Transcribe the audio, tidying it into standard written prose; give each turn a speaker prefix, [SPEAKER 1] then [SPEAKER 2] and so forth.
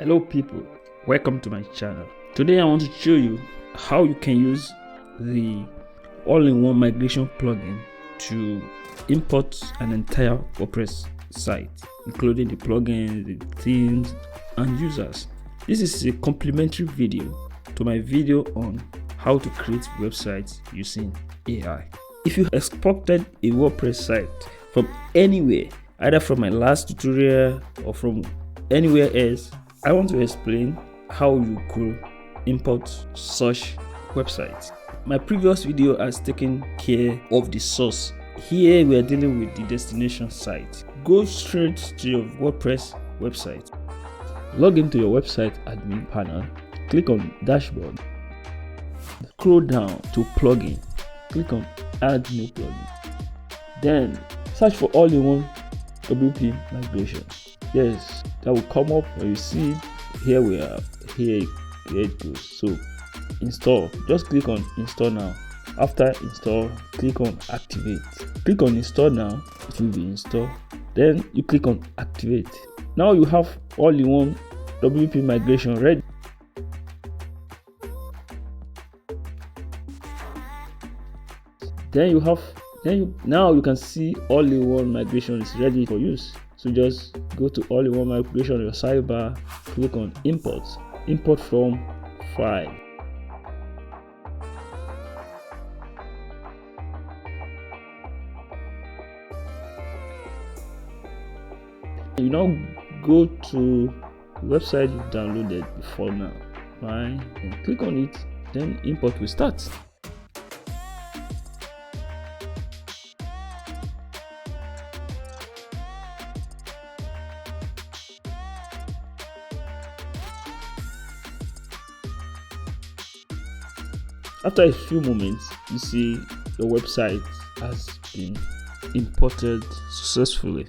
[SPEAKER 1] Hello people, welcome to my channel. Today I want to show you how you can use the all-in-one migration plugin to import an entire WordPress site, including the plugins, the themes and users. This is a complimentary video to my video on how to create websites using AI. If you exported a WordPress site from anywhere, either from my last tutorial or from anywhere else, I want to explain how you could import such websites. My previous video has taken care of the source. Here we are dealing with the destination site. Go straight to your WordPress website. Log into your website admin panel. Click on dashboard. Scroll down to plugin. Click on add new plugin. Then search for all-in-one WP migration. Yes, that will come up when you see here we are. Here it goes. So install, just click on install now. After install, click on activate. Click on install now, it will be installed. Then you click on activate. Now you have all-in-one WP migration ready. Now you can see all-in-one migration is ready for use. So just go to all-in-one migration on your sidebar, click on import from file. You now go to the website you've downloaded before now, right? And click on it, then import will start. After a few moments, you see your website has been imported successfully.